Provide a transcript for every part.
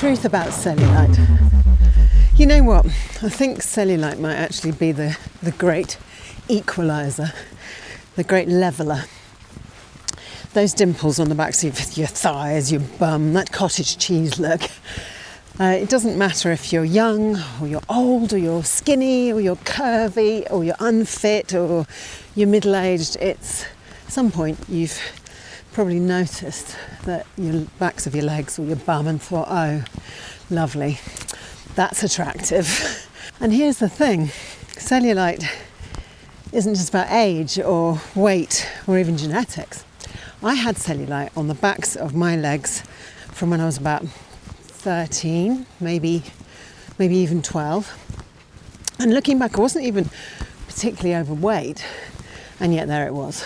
Truth About Cellulite. You know what? I think cellulite might actually be the great equaliser, the great leveller. Those dimples on the backs of your thighs, your bum, that cottage cheese look. It doesn't matter if you're young or you're old or you're skinny or you're curvy or you're unfit or you're middle-aged. At some point you've probably noticed that your backs of your legs or your bum and thought, oh, lovely, that's attractive. And here's the thing, cellulite isn't just about age or weight or even genetics. I had cellulite on the backs of my legs from when I was about 13, maybe even 12. And looking back, I wasn't even particularly overweight, and yet there it was.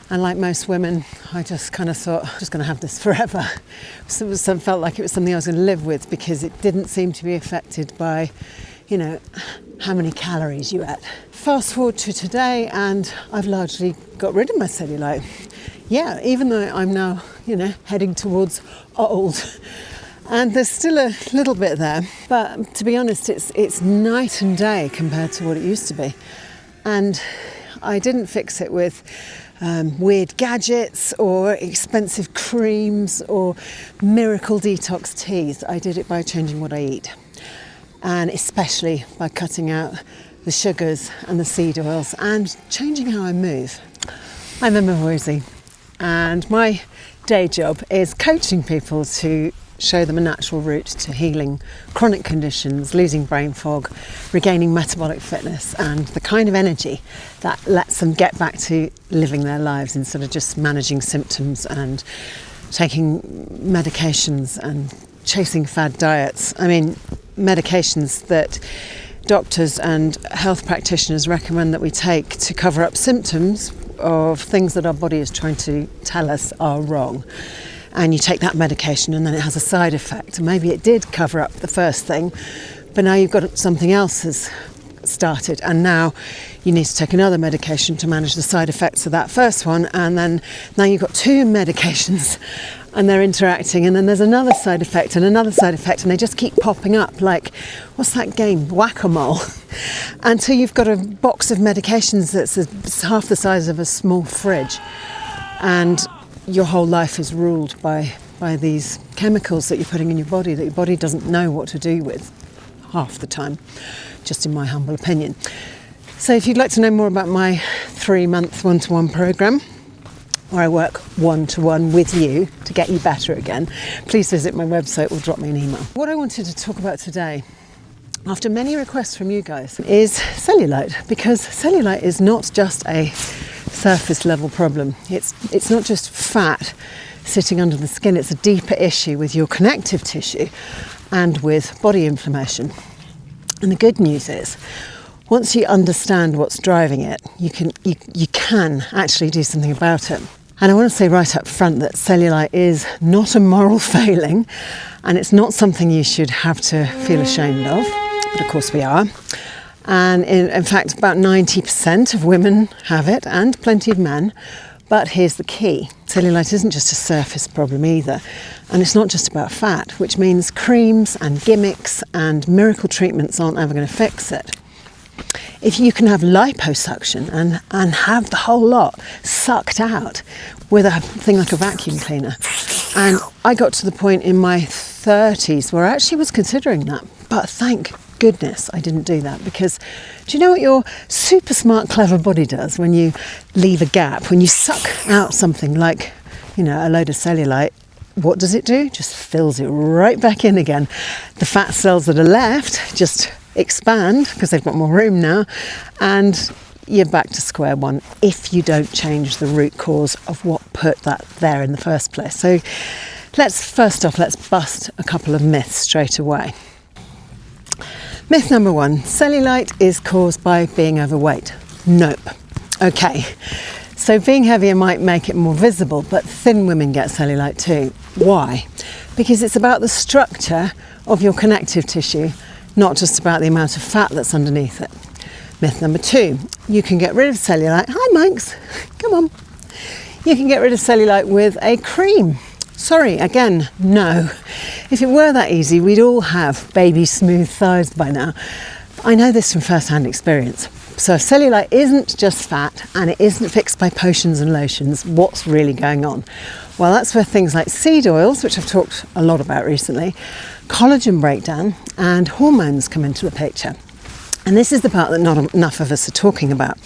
And like most women, I just kind of thought, I'm just going to have this forever. So it felt like it was something I was going to live with because it didn't seem to be affected by, how many calories you ate. Fast forward to today, and I've largely got rid of my cellulite. Yeah, even though I'm now, heading towards old. And there's still a little bit there. But to be honest, it's night and day compared to what it used to be. And I didn't fix it with weird gadgets or expensive creams or miracle detox teas. I did it by changing what I eat, and especially by cutting out the sugars and the seed oils and changing how I move. I'm Emma Voysey, and my day job is coaching people to show them a natural route to healing chronic conditions, losing brain fog, regaining metabolic fitness, and the kind of energy that lets them get back to living their lives instead of just managing symptoms and taking medications and chasing fad diets. I mean, medications that doctors and health practitioners recommend that we take to cover up symptoms of things that our body is trying to tell us are wrong. And you take that medication and then it has a side effect. Maybe it did cover up the first thing, but now you've got something else has started, and now you need to take another medication to manage the side effects of that first one, and then now you've got two medications and they're interacting, and then there's another side effect and another side effect, and they just keep popping up like, what's that game, whack-a-mole, until you've got a box of medications that's half the size of a small fridge, and your whole life is ruled by these chemicals that you're putting in your body that your body doesn't know what to do with half the time, just in my humble opinion. So if you'd like to know more about my 3-month one-to-one program, where I work one-to-one with you to get you better again, please visit my website or drop me an email. What I wanted to talk about today, after many requests from you guys, is cellulite, because cellulite is not just a surface level problem. It's not just fat sitting under the skin, it's a deeper issue with your connective tissue and with body inflammation. And the good news is, once you understand what's driving it, you can actually do something about it. And I want to say right up front that cellulite is not a moral failing, and it's not something you should have to feel ashamed of, but of course we are. And in fact, about 90% of women have it, and plenty of men. But here's the key. Cellulite isn't just a surface problem either. And it's not just about fat, which means creams and gimmicks and miracle treatments aren't ever going to fix it. If you can have liposuction and have the whole lot sucked out with a thing like a vacuum cleaner. And I got to the point in my 30s where I actually was considering that. But thank goodness I didn't do that, because do you know what your super smart, clever body does when you leave a gap? When you suck out something like, a load of cellulite, what does it do? Just fills it right back in again. The fat cells that are left just expand because they've got more room now, and you're back to square one if you don't change the root cause of what put that there in the first place. So let's bust a couple of myths straight away. Myth number 1, cellulite is caused by being overweight. Nope. Okay, so being heavier might make it more visible, but thin women get cellulite too. Why? Because it's about the structure of your connective tissue, not just about the amount of fat that's underneath it. Myth number 2, you can get rid of cellulite. Hi, Manx, come on. You can get rid of cellulite with a cream. Sorry, again, no. If it were that easy, we'd all have baby smooth thighs by now. I know this from first-hand experience. So if cellulite isn't just fat and it isn't fixed by potions and lotions, what's really going on? Well, that's where things like seed oils, which I've talked a lot about recently, collagen breakdown and hormones come into the picture. And this is the part that not enough of us are talking about.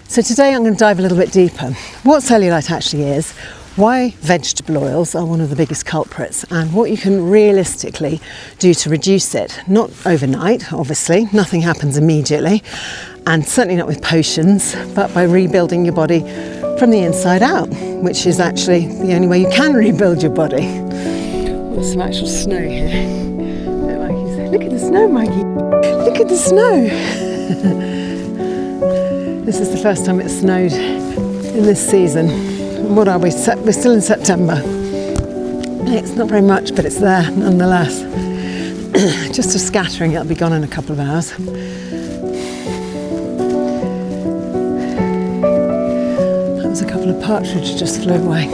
So today I'm going to dive a little bit deeper. What cellulite actually is, why vegetable oils are one of the biggest culprits, and what you can realistically do to reduce it. Not overnight, obviously, nothing happens immediately, and certainly not with potions, but by rebuilding your body from the inside out, which is actually the only way you can rebuild your body. There's some actual snow here. Look at the snow, Maggie. Look at the snow. This is the first time it snowed in this season. What are we? We're still in September. It's not very much, but it's there nonetheless. Just a scattering, it'll be gone in a couple of hours. That was a couple of partridges just flew away.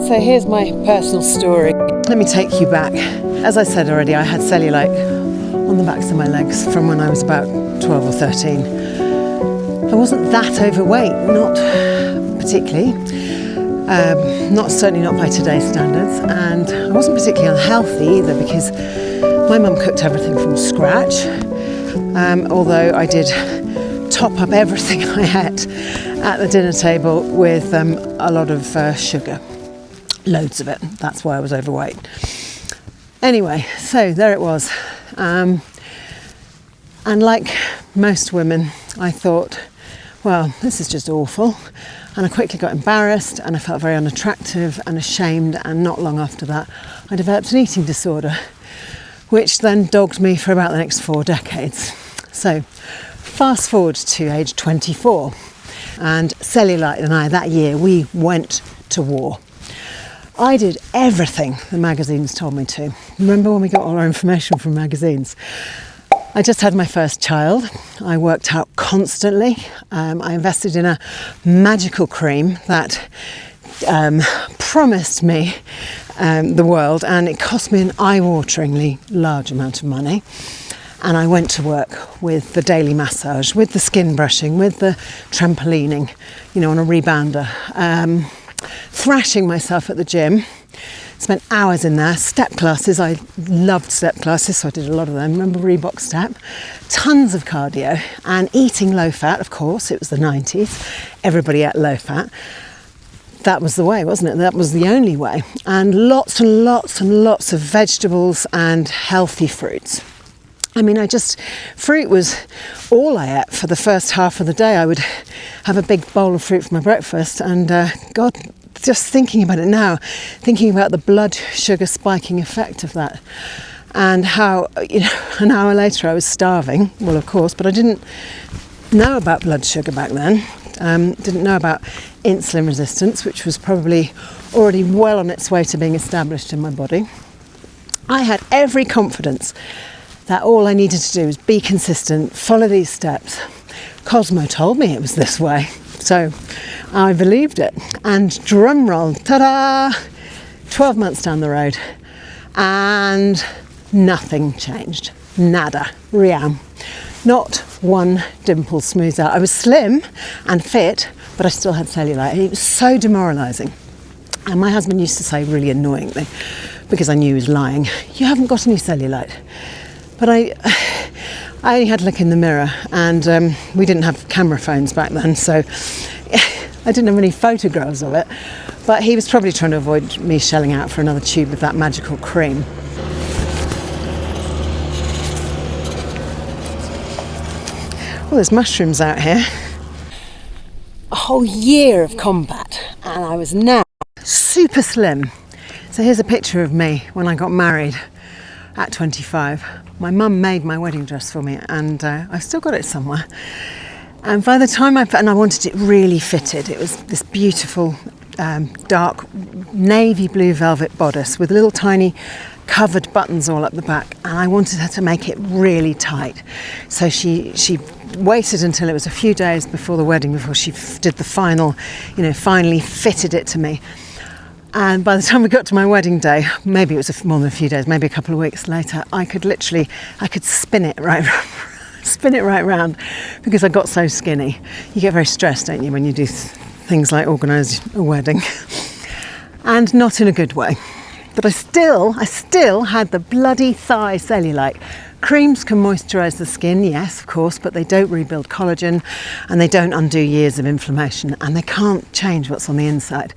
So here's my personal story. Let me take you back. As I said already, I had cellulite on the backs of my legs from when I was about 12 or 13. I wasn't that overweight, not particularly, certainly not by today's standards, and I wasn't particularly unhealthy either because my mum cooked everything from scratch, although I did top up everything I ate at the dinner table with a lot of sugar. Loads of it. That's why I was overweight. Anyway, so there it was. And like most women, I thought, well, this is just awful. And I quickly got embarrassed and I felt very unattractive and ashamed. And not long after that, I developed an eating disorder, which then dogged me for about the next 4 decades. So fast forward to age 24. And cellulite and I, that year, we went to war. I did everything the magazines told me to. Remember when we got all our information from magazines? I just had my first child. I worked out constantly. I invested in a magical cream that promised me the world, and it cost me an eye-wateringly large amount of money. And I went to work with the daily massage, with the skin brushing, with the trampolining, on a rebounder. Thrashing myself at the gym, spent hours in there. Step classes, I loved step classes, so I did a lot of them. Remember Reebok Step? Tons of cardio and eating low fat, of course. It was the 90s. Everybody ate low fat. That was the way, wasn't it? That was the only way. And lots and lots and lots of vegetables and healthy fruits. I mean, fruit was all I ate for the first half of the day. I would have a big bowl of fruit for my breakfast, and God, just thinking about it now, thinking about the blood sugar spiking effect of that, and how, an hour later I was starving. Well, of course, but I didn't know about blood sugar back then. Didn't know about insulin resistance, which was probably already well on its way to being established in my body. I had every confidence that all I needed to do was be consistent, follow these steps. Cosmo told me it was this way, so I believed it. And drum roll, ta-da! 12 months down the road, and nothing changed. Nada. Riam. Not one dimple smoothed out. I was slim and fit, but I still had cellulite. It was so demoralising. And my husband used to say really annoyingly, because I knew he was lying, "You haven't got any cellulite." But I only had to look in the mirror, and we didn't have camera phones back then, so I didn't have any photographs of it. But he was probably trying to avoid me shelling out for another tube of that magical cream. Well, there's mushrooms out here. A whole year of combat, and I was now super slim. So here's a picture of me when I got married at 25. My mum made my wedding dress for me, and I've still got it somewhere. And by the time I wanted it really fitted. It was this beautiful dark navy blue velvet bodice with little tiny covered buttons all up the back, and I wanted her to make it really tight. So she waited until it was a few days before the wedding before she did the final, finally fitted it to me. And by the time we got to my wedding day, maybe it was more than a few days, maybe a couple of weeks later, I could spin it right round because I got so skinny. You get very stressed, don't you, when you do things like organise a wedding, and not in a good way. But I still had the bloody thigh cellulite. Creams can moisturise the skin, yes, of course, but they don't rebuild collagen, and they don't undo years of inflammation, and they can't change what's on the inside.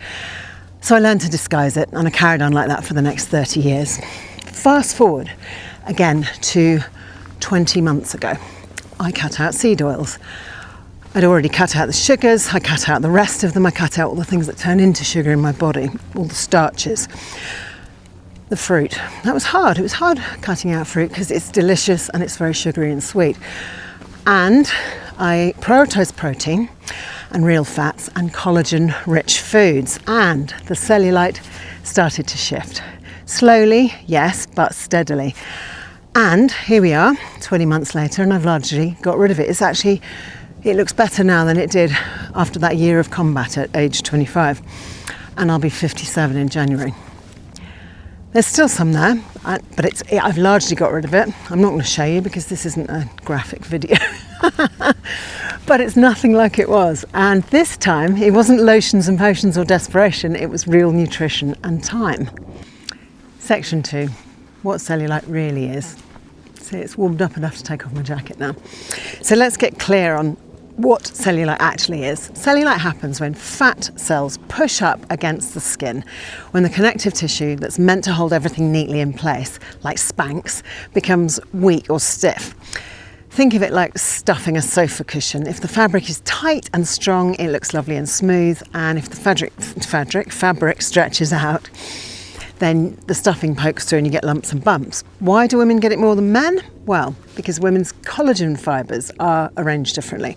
So I learned to disguise it, and I carried on like that for the next 30 years. Fast forward again to 20 months ago. I cut out seed oils. I'd already cut out the sugars, I cut out the rest of them, I cut out all the things that turn into sugar in my body, all the starches. The fruit. That was hard. It was hard cutting out fruit because it's delicious and it's very sugary and sweet. And I prioritised protein and real fats and collagen-rich foods, and the cellulite started to shift. Slowly, yes, but steadily. And here we are, 20 months later, and I've largely got rid of it. It looks better now than it did after that year of combat at age 25. And I'll be 57 in January. There's still some there, but I've largely got rid of it. I'm not going to show you because this isn't a graphic video. But it's nothing like it was. And this time, it wasn't lotions and potions or desperation, it was real nutrition and time. Section 2, what cellulite really is. See, it's warmed up enough to take off my jacket now. So let's get clear on what cellulite actually is. Cellulite happens when fat cells push up against the skin, when the connective tissue that's meant to hold everything neatly in place, like Spanx, becomes weak or stiff. Think of it like stuffing a sofa cushion. If the fabric is tight and strong, it looks lovely and smooth, and if the fabric stretches out, then the stuffing pokes through and you get lumps and bumps. Why do women get it more than men? Well, because women's collagen fibres are arranged differently.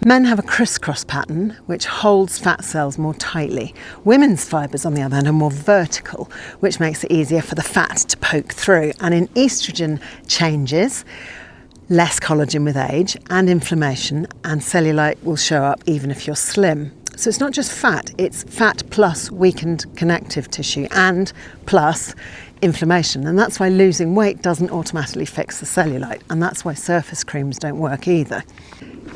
Men have a crisscross pattern which holds fat cells more tightly. Women's fibres, on the other hand, are more vertical, which makes it easier for the fat to poke through. And in estrogen changes, less collagen with age and inflammation, and cellulite will show up even if you're slim. So it's not just fat, it's fat plus weakened connective tissue and plus inflammation. And that's why losing weight doesn't automatically fix the cellulite. And that's why surface creams don't work either.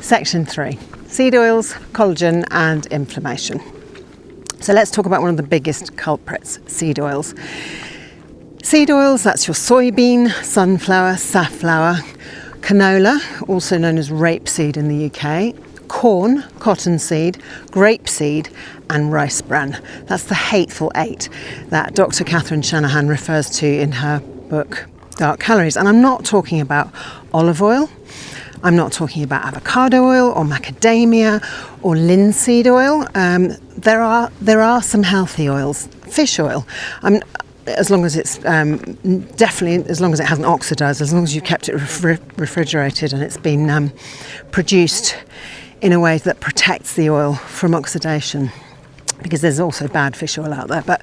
Section 3, seed oils, collagen and inflammation. So let's talk about one of the biggest culprits, seed oils. Seed oils, that's your soybean, sunflower, safflower, canola, also known as rapeseed in the UK, corn, cottonseed, grapeseed and rice bran. That's the hateful 8 that Dr. Catherine Shanahan refers to in her book Dark Calories. And I'm not talking about olive oil, I'm not talking about avocado oil or macadamia or linseed oil. There are some healthy oils, fish oil. As long as it's definitely, as long as it hasn't oxidised, as long as you've kept it refrigerated and it's been produced in a way that protects the oil from oxidation, because there's also bad fish oil out there. But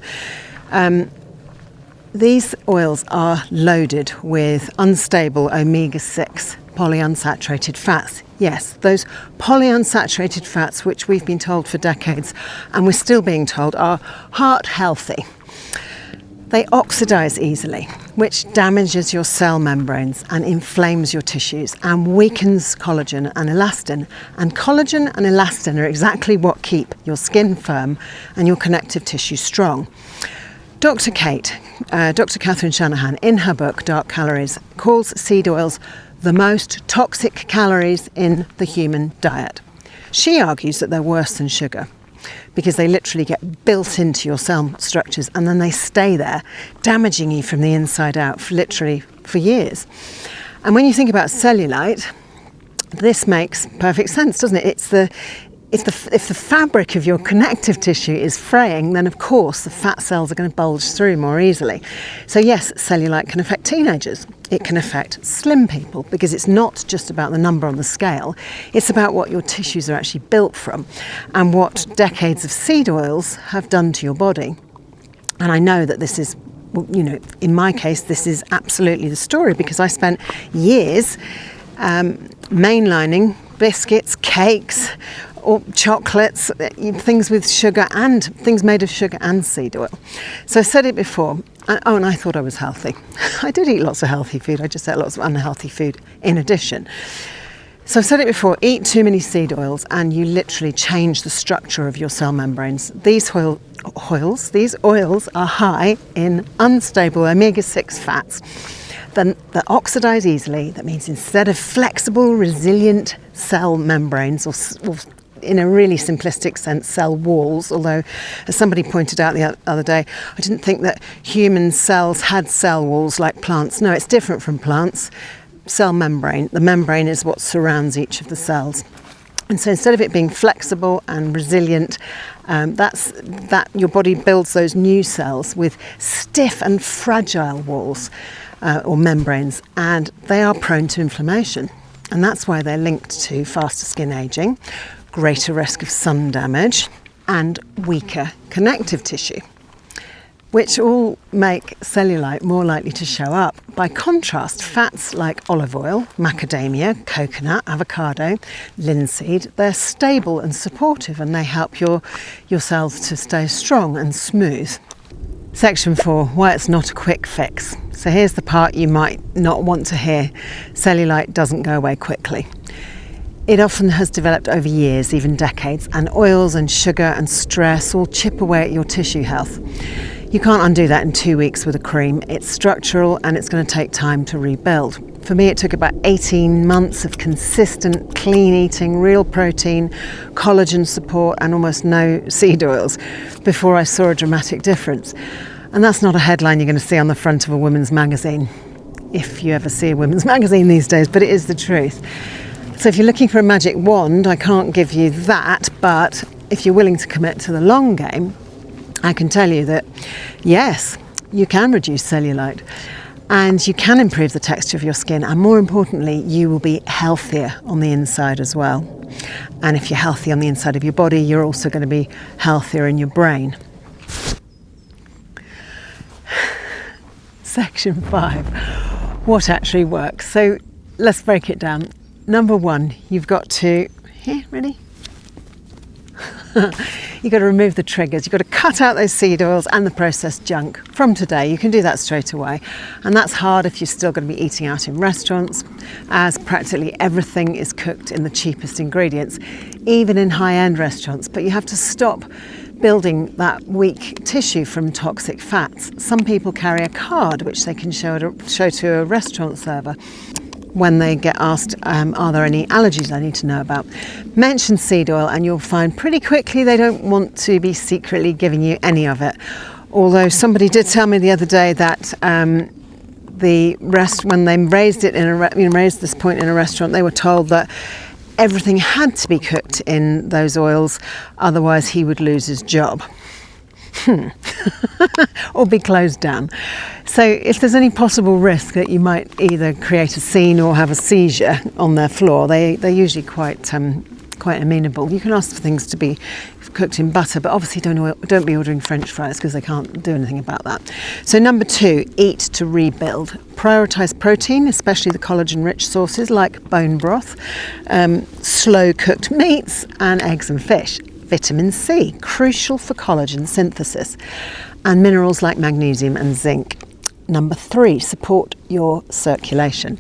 these oils are loaded with unstable omega-6 polyunsaturated fats. Yes, those polyunsaturated fats, which we've been told for decades, and we're still being told, are heart healthy. They oxidize easily, which damages your cell membranes and inflames your tissues and weakens collagen and elastin. And collagen and elastin are exactly what keep your skin firm and your connective tissue strong. Dr. Catherine Shanahan, in her book Dark Calories, calls seed oils the most toxic calories in the human diet. She argues that they're worse than sugar, because they literally get built into your cell structures and then they stay there, damaging you from the inside out for years. And when you think about cellulite, this makes perfect sense, doesn't it? If the fabric of your connective tissue is fraying, then of course the fat cells are going to bulge through more easily. So yes, cellulite can affect teenagers. It can affect slim people, because it's not just about the number on the scale. It's about what your tissues are actually built from and what decades of seed oils have done to your body. And I know that this is, in my case, this is absolutely the story, because I spent years mainlining biscuits, cakes, or chocolates, things with sugar and things made of sugar and seed oil. So I said it before, and I thought I was healthy. I did eat lots of healthy food, I just ate lots of unhealthy food in addition. So I've said it before, eat too many seed oils and you literally change the structure of your cell membranes. These oils are high in unstable omega-6 fats that oxidize easily. That means instead of flexible, resilient cell membranes, or in a really simplistic sense, cell walls, although as somebody pointed out the other day, I didn't think that human cells had cell walls like plants. No, it's different from plants. Cell membrane, the membrane is what surrounds each of the cells. And so instead of it being flexible and resilient, that your body builds those new cells with stiff and fragile walls or membranes, and they are prone to inflammation. And that's why they're linked to faster skin aging, greater risk of sun damage, and weaker connective tissue, which all make cellulite more likely to show up. By contrast, fats like olive oil, macadamia, coconut, avocado, linseed, they're stable and supportive, and they help your cells to stay strong and smooth. Section 4, why it's not a quick fix. So here's the part you might not want to hear. Cellulite doesn't go away quickly. It often has developed over years, even decades, and oils and sugar and stress all chip away at your tissue health. You can't undo that in 2 weeks with a cream. It's structural and it's going to take time to rebuild. For me, it took about 18 months of consistent, clean eating, real protein, collagen support, and almost no seed oils before I saw a dramatic difference. And that's not a headline you're going to see on the front of a women's magazine, if you ever see a women's magazine these days, but it is the truth. So if you're looking for a magic wand, I can't give you that, but if you're willing to commit to the long game, I can tell you that, yes, you can reduce cellulite and you can improve the texture of your skin, and more importantly, you will be healthier on the inside as well. And if you're healthy on the inside of your body, you're also going to be healthier in your brain. Section 5, what actually works? So let's break it down. Number 1, you've got to, ready? You've got to remove the triggers. You've got to cut out those seed oils and the processed junk from today. You can do that straight away. And that's hard if you're still going to be eating out in restaurants, as practically everything is cooked in the cheapest ingredients, even in high-end restaurants. But you have to stop building that weak tissue from toxic fats. Some people carry a card which they can show to a restaurant server when they get asked, are there any allergies I need to know about? Mention seed oil and you'll find pretty quickly they don't want to be secretly giving you any of it. Although somebody did tell me the other day that when they raised this point in a restaurant, they were told that everything had to be cooked in those oils, otherwise he would lose his job. Or be closed down. So if there's any possible risk that you might either create a scene or have a seizure on their floor, they're usually quite amenable. You can ask for things to be cooked in butter, but obviously don't be ordering French fries because they can't do anything about that. So number 2, eat to rebuild. Prioritise protein, especially the collagen-rich sources like bone broth, slow-cooked meats, and eggs and fish. Vitamin C, crucial for collagen synthesis. and minerals like magnesium and zinc. Number 3, support your circulation.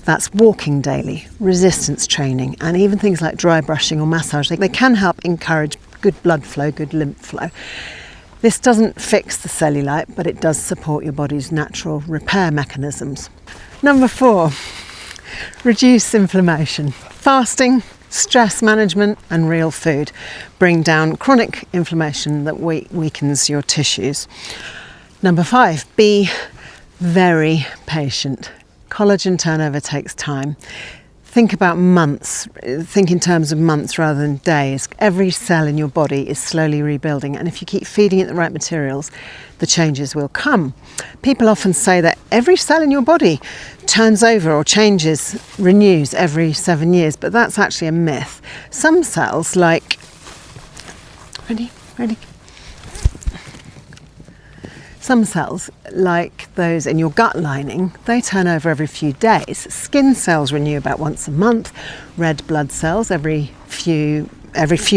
That's walking daily, resistance training, and even things like dry brushing or massage. They can help encourage good blood flow, good lymph flow. This doesn't fix the cellulite, but it does support your body's natural repair mechanisms. Number 4, reduce inflammation. Fasting, stress management, and real food bring down chronic inflammation that weakens your tissues. Number 5, be very patient. Collagen turnover takes time. Think about months, think in terms of months rather than days. Every cell in your body is slowly rebuilding, and if you keep feeding it the right materials, the changes will come. People often say that every cell in your body turns over or changes, renews every 7 years, but that's actually a myth. Some cells, like Some cells, like those in your gut lining, they turn over every few days. Skin cells renew about once a month, red blood cells every few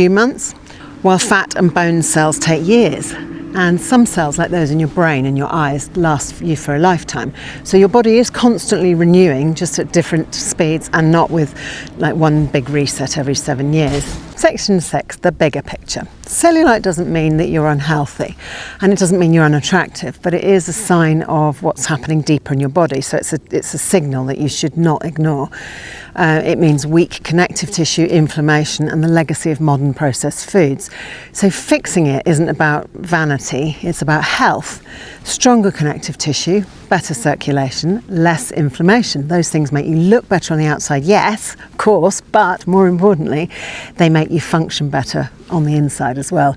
months, while fat and bone cells take years. And some cells, like those in your brain and your eyes, last you for a lifetime. So your body is constantly renewing, just at different speeds and not with like one big reset every 7 years. Section 6, the bigger picture. Cellulite doesn't mean that you're unhealthy, and it doesn't mean you're unattractive, but it is a sign of what's happening deeper in your body. So it's a signal that you should not ignore. It means weak connective tissue, inflammation, and the legacy of modern processed foods. So fixing it isn't about vanity, it's about health. Stronger connective tissue, better circulation, less inflammation. Those things make you look better on the outside, yes, of course, but more importantly, they make you function better on the inside as well.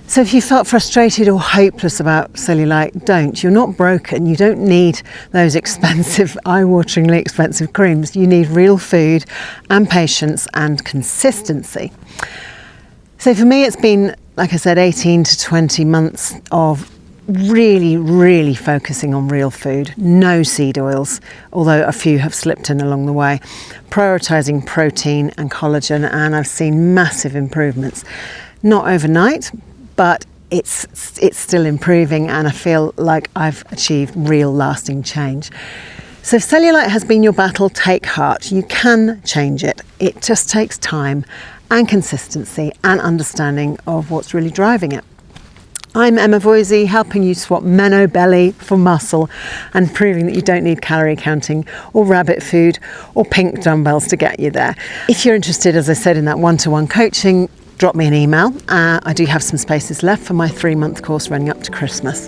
So if you felt frustrated or hopeless about cellulite, don't. You're not broken. You don't need those expensive, eye-wateringly expensive creams. You need real food and patience and consistency. So for me, it's been, like I said, 18 to 20 months of really focusing on real food, no seed oils, although a few have slipped in along the way, prioritising protein and collagen, and I've seen massive improvements. Not overnight, but it's still improving, and I feel like I've achieved real lasting change. So if cellulite has been your battle, take heart. You can change it. It just takes time and consistency and understanding of what's really driving it. I'm Emma Voysey, helping you swap Menno belly for muscle and proving that you don't need calorie counting or rabbit food or pink dumbbells to get you there. If you're interested, as I said, in that one-to-one coaching, drop me an email. I do have some spaces left for my 3-month course running up to Christmas.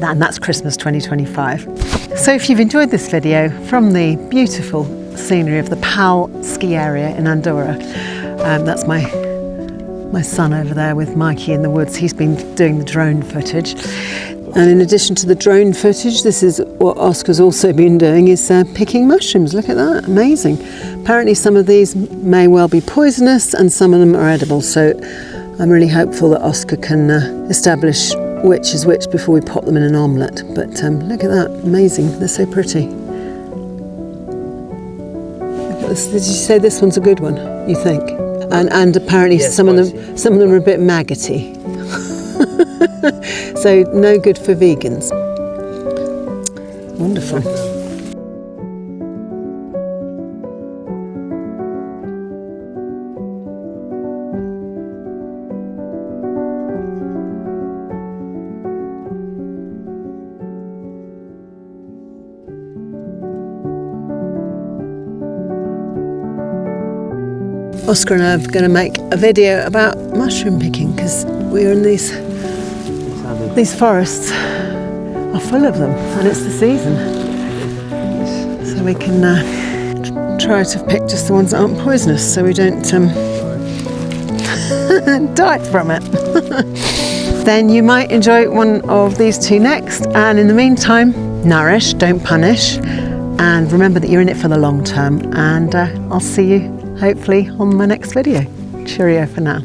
And that's Christmas 2025. So if you've enjoyed this video from the beautiful scenery of the Pal ski area in Andorra, that's my son over there with Mikey in the woods. He's been doing the drone footage. And in addition to the drone footage, this is what Oscar's also been doing, is picking mushrooms. Look at that, amazing. Apparently some of these may well be poisonous and some of them are edible. So I'm really hopeful that Oscar can establish which is which before we pop them in an omelette. But look at that, amazing, they're so pretty. Look at this. Did you say this one's a good one, you think? And apparently yes, some of them are a bit maggoty. So no good for vegans. Wonderful. Oscar and I are going to make a video about mushroom picking because we're in these forests are full of them and it's the season. So we can try to pick just the ones that aren't poisonous so we don't die from it. Then you might enjoy one of these two next, and in the meantime, nourish, don't punish, and remember that you're in it for the long term, and I'll see you hopefully on my next video. Cheerio for now.